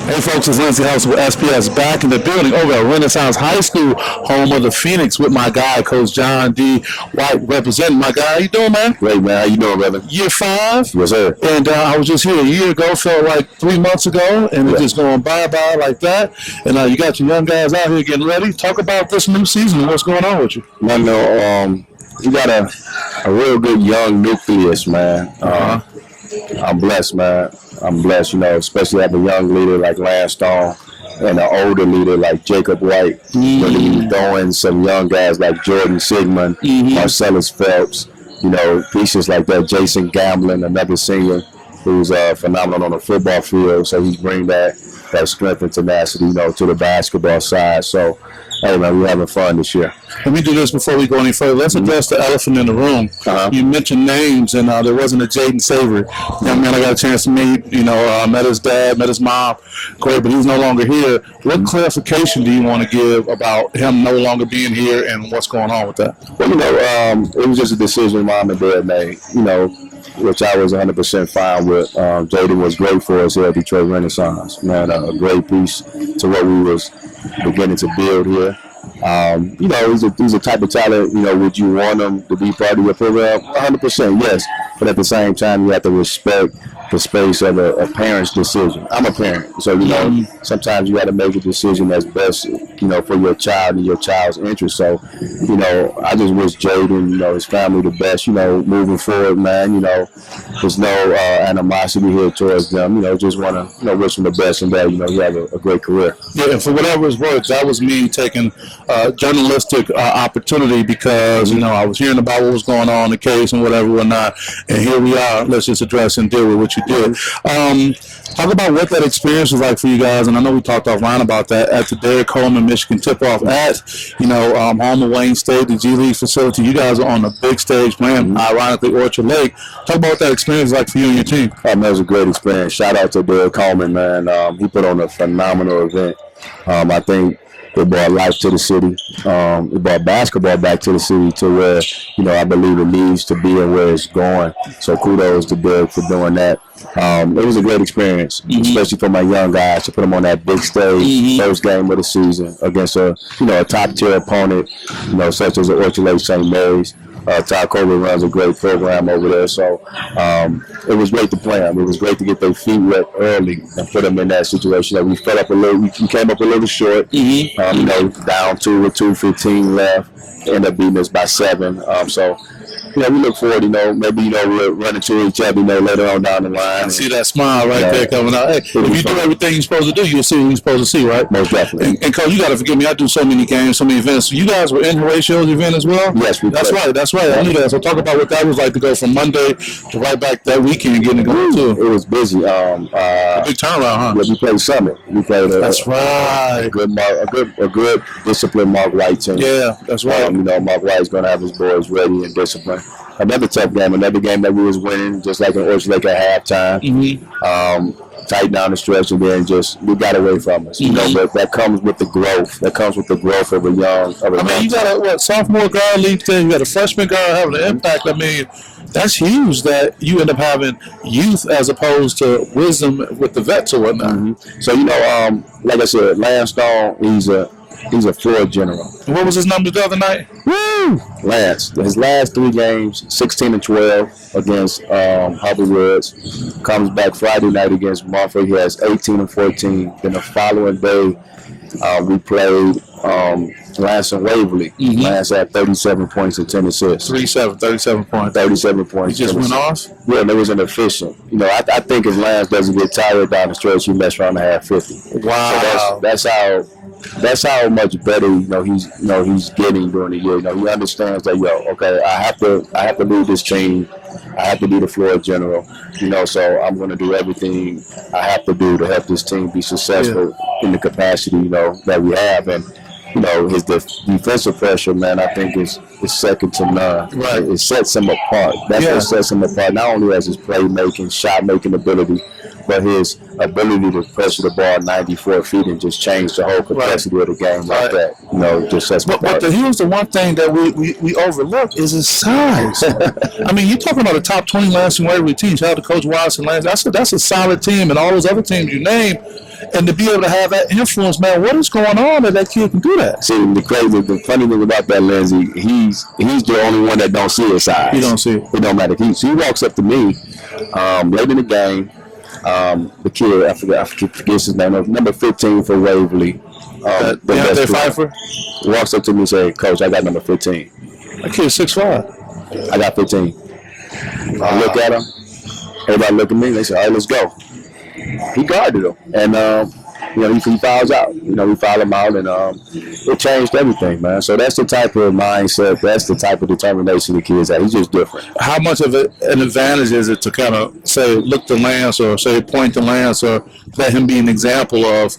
Hey folks, it's Lindsay House with SPS back in the building over at Renaissance High School, home of the Phoenix, with my guy, Coach John D. White, representing. My guy, how you doing, man? Great, man. How you doing, brother? Year 5. Yes, sir. And I was just here a year ago, felt like 3 months ago, and it's just going bye-bye like that. And you got your young guys out here getting ready. Talk about this new season and what's going on with you. Man, you got a real good young nucleus, man. I'm blessed, man. I'm blessed, especially having a young leader like Lance Stone and an older leader like Jacob White. Really throwing some young guys like Jordan Sigmund, Marcellus Phelps, pieces like that. Jason Gamblin, another senior who's phenomenal on the football field. So he's bringing that strength and tenacity, to the basketball side. So, hey, man, we're having fun this year. Let me do this before we go any further. Let's address the elephant in the room. You mentioned names, and there wasn't a Jaden Savory. Young man I got a chance to meet, met his dad, met his mom. Great, but he's no longer here. What clarification do you want to give about him no longer being here and what's going on with that? Well, it was just a decision mom and dad made, which I was 100% fine with. Jaden was great for us here at Detroit Renaissance. Man, a great piece to what we was beginning to build here. He's a type of talent, would you want him to be part of your program? 100%, yes. But at the same time, you have to respect the space of a parent's decision. I'm a parent, so, sometimes you got to make a decision that's best, for your child and your child's interest. So, I just wish Jaden, his family the best, moving forward, man. There's no animosity here towards them. Just want to, wish him the best and that, he have a great career. Yeah, and for whatever it's worth, that was me taking journalistic opportunity because, I was hearing about what was going on in the case and whatnot, and here we are. Let's just address and deal with what you did. Talk about what that experience was like for you guys, and I know we talked offline about that at the Derek Coleman, Michigan tip-off at, home of Wayne State, the G League facility. You guys are on the big stage playing, ironically, Orchard Lake. Talk about what that experience was like for you and your team. That was a great experience. Shout out to Derek Coleman, man. He put on a phenomenal event. I think it brought life to the city. It brought basketball back to the city to where, I believe it needs to be and where it's going. So kudos to Derek for doing that. It was a great experience, especially for my young guys, to put them on that big stage, first game of the season against a top-tier opponent, such as the Orchard Lake St. Mary's. Todd Colbert runs a great program over there, so it was great to play them. It was great to get their feet wet early and put them in that situation. That we fell up a little, we came up a little short, down 2 with 2:15 left, ended up beating us by 7. So we look forward, maybe, we'll run into each other, later on down the line. I see that smile right there coming out. Hey, if you do everything you're supposed to do, you'll see what you're supposed to see, right? Most definitely. And Coach, you got to forgive me. I do so many games, so many events. You guys were in Horatio's event as well? Yes, we did. That's right. I knew that. So talk about what that was like to go from Monday to right back that weekend getting it going, too. It was busy. A big turnaround, huh? Yeah, we played Summit. We played a good disciplined Mark White team. Yeah, that's right. Mark White's going to have his boys ready and disciplined. Another tough game, another game that we was winning, just like in Orchard Lake at halftime. Tight down the stretch, and then we got away from us. But that comes with the growth. That comes with the growth of a young. You got a sophomore guard leap in, you got a freshman guard having an impact. That's huge that you end up having youth as opposed to wisdom with the vets or whatnot. So like I said, Lance Stone, he's a floor general. And what was his number the other night? Woo! Lance, his last 3 games, 16-12 against Harvey Woods. Comes back Friday night against Montfort. He has 18-14. Then the following day, we played Lance and Waverly. Lance had 37 points and 10 assists. 37 points. 37 points. He just went off? Yeah, and it was inefficient. I think if Lance doesn't get tired down the stretch, he mess around to have 50. Wow. So that's how much better he's getting during the year. He understands that okay, I have to lead this team. I have to be the floor general. So I'm going to do everything I have to do to help this team be successful in the capacity that we have. And his defensive pressure, man, I think is second to none. Right. It sets him apart. That's what sets him apart. Not only as his playmaking, shot making ability, but his ability to pressure the ball 94 feet and just change the whole capacity of the game like that, you know, just sets me apart. But here's the one thing that we overlook is his size. I mean, you're talking about a top 20 Lansing Waverly team. Shout out to Coach Watson. That's a solid team, and all those other teams you name. And to be able to have that influence, man, what is going on that kid can do that? See, the funny thing about that, Lindsay, he's the only one that don't see his size. He don't see it. It don't matter. He walks up to me late in the game. The kid, I forget his name, number 15 for Waverly. They Pfeiffer walks up to me and say, "Coach, I got number 15." That kid's 6'5". I got 15. I look at him. Everybody look at me. They say, "All right, let's go." He guarded him, and you know, he fouls out. You know, we foul him out, and it changed everything, man. So that's the type of mindset, that's the type of determination the kids have. He's just different. How much of an advantage is it to kind of say look to Lance or say point to Lance or let him be an example of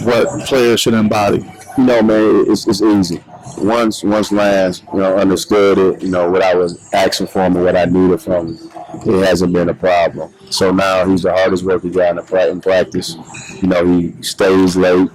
what players should embody? You know, man, it's easy. Once Lance, you know, understood it, you know, what I was asking for him and what I needed from him, it hasn't been a problem. So now he's the hardest working guy in practice. You know, he stays late.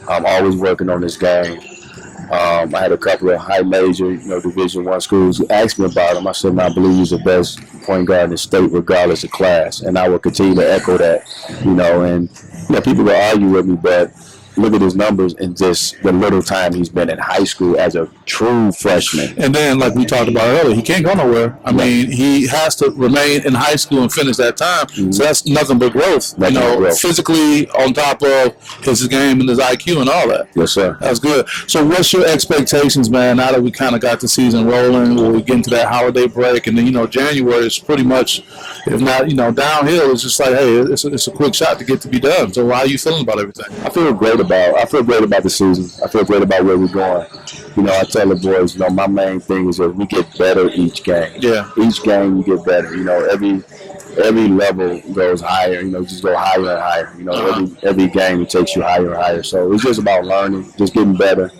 I'm always working on his game. I had a couple of high major, you know, Division I schools who asked me about him. I said, I believe he's the best point guard in the state regardless of class. And I will continue to echo that, you know, and you know, people will argue with me, but look at his numbers and just the little time he's been in high school as a true freshman. And then, like we talked about earlier, he can't go nowhere. I mean, he has to remain in high school and finish that time. Mm-hmm. So that's nothing but growth. Physically on top of his game and his IQ and all that. Yes, sir. That's good. So what's your expectations, man, now that we kind of got the season rolling, or we get into that holiday break, and then, you know, January is pretty much, if not, you know, downhill. It's just like, hey, it's a quick shot to get to be done. So how are you feeling about everything? I feel great about the season. I feel great about where we're going. You know, I tell the boys, you know, my main thing is that we get better each game. Yeah. Each game you get better. You know, every level goes higher. You know, just go higher and higher. You know, every game it takes you higher and higher. So it's just about learning, just getting better,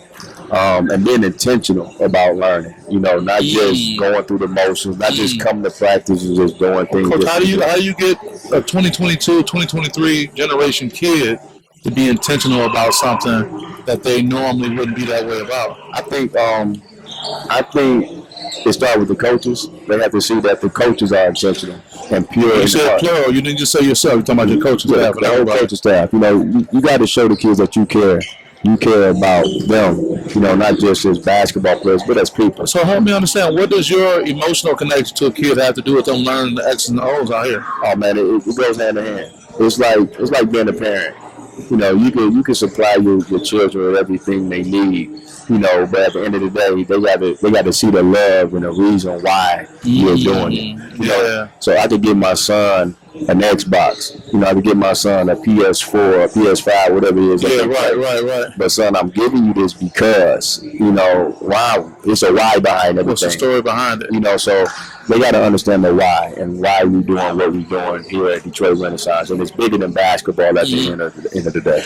and being intentional about learning. You know, not just going through the motions, not just coming to practice and just doing things. Coach, how do you get a 2022, 2023 generation kid to be intentional about something that they normally wouldn't be that way about? I think it starts with the coaches. They have to see that the coaches are intentional and pure. You said plural. You didn't just say yourself. You're talking about your coaching staff. The whole coaching staff. You know, you got to show the kids that you care. You care about them, you know, not just as basketball players, but as people. So help me understand, what does your emotional connection to a kid have to do with them learning the X's and O's out here? Oh, man, it goes hand in hand. It's like being a parent. You know, you can supply your children with everything they need, you know, but at the end of the day, they got to see the love and the reason why you're doing it. You know? So I could give my son an Xbox, you know, I could give my son a PS4, a PS5, whatever it is. Yeah, right. But son, I'm giving you this because, you know, wow, it's a why behind everything. What's the story behind it? You know, so they got to understand the why and why we're doing what we're doing here at Detroit Renaissance. And it's bigger than basketball at the end of the day.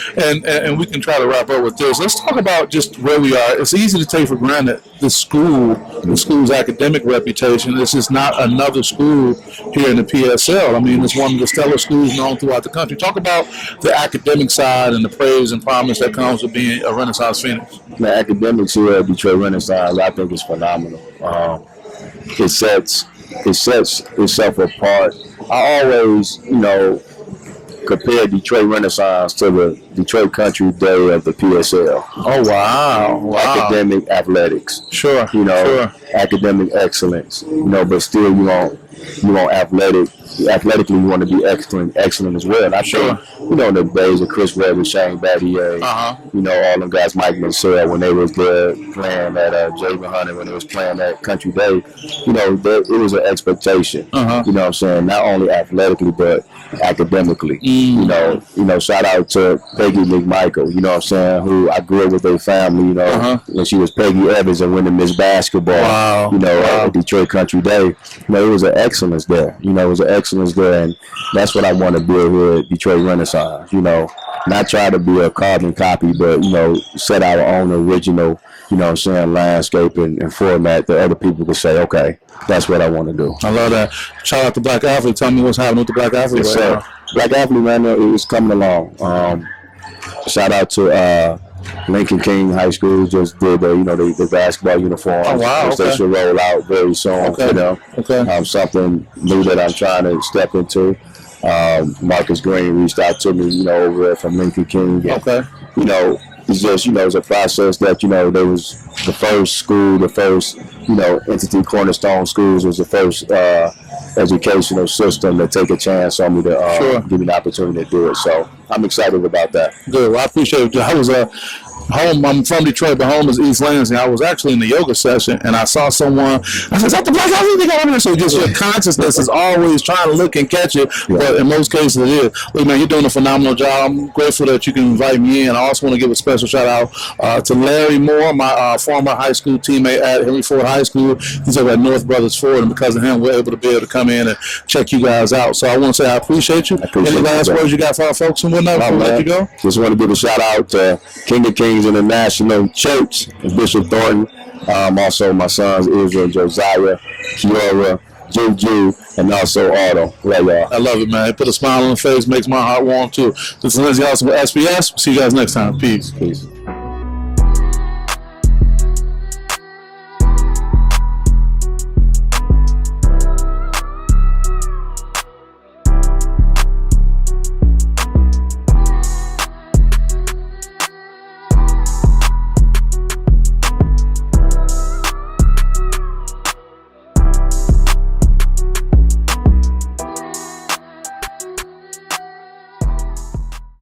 And we can try to wrap up with this. Let's talk about just where we are. It's easy to take for granted the school's academic reputation. This is not another school here in the PSL. I mean, it's one of the stellar schools known throughout the country. Talk about the academic side and the praise and promise that comes with being a Renaissance Phoenix. The academics here at Detroit Renaissance, I think, is phenomenal. It sets itself apart. I always, you know, compare Detroit Renaissance to the Detroit Country Day of the PSL. Oh, wow. Academic athletics. Sure. You know, academic excellence. You know, but still you want athletically you want to be excellent as well. And I think, you know, in the days of Chris Webb and Shane Battier, you know, all them guys, Mike Mansell, when they was there playing at Javen Hunter, when they was playing at Country Day, you know, it was an expectation. You know what I'm saying? Not only athletically, but academically. You know, shout out to Peggy McMichael, you know what I'm saying, who I grew up with their family, you know, when she was Peggy Evans and winning Miss Basketball, you know, at Detroit Country Day. You know, it was an excellence there. You know, it was an excellence there, and that's what I want to build here at Detroit Renaissance. You know, not try to be a carbon copy, but, you know, set our own original, you know what I'm saying, landscape and format that other people can say, okay, that's what I want to do. I love that. Shout out to Black Athlete. Tell me what's happening with the Black Athlete right now. Black athlete, man, it's coming along. Shout out to Lincoln King High School. Just did the basketball uniforms. Oh, wow, They should roll out very soon. Okay. You know, Okay. something new that I'm trying to step into. Marcus Green reached out to me, over there from Lincoln King. And, Okay. It's just, it's a process that, they was the first school, the first, entity Cornerstone Schools was the first educational system to take a chance on me to Sure. give me the opportunity to do it. So I'm excited about that. Good. Well, I appreciate it. I was home. I'm from Detroit, but home is East Lansing. I was actually in the yoga session, and I saw someone. I said, "Is that the black athlete they got over there?" So just your consciousness is always trying to look and catch it, but in most cases it is. Look, man, you're doing a phenomenal job. I'm grateful that you can invite me in. I also want to give a special shout out to Larry Moore, my former high school teammate at Henry Ford High School. He's over at North Brothers Ford, and because of him, we're able to come in and check you guys out. So I want to say I appreciate you. Any last words you got for our folks and whatnot before we let you go? Just want to give a shout out to King of Kings International Church, Bishop Thornton. Also my sons Israel, Josiah, Kiora, Juju, and also Otto. Love y'all. I love it, man. Put a smile on the face, makes my heart warm too. This is Lindsay Austin with SPS. See you guys next time. Peace. Peace.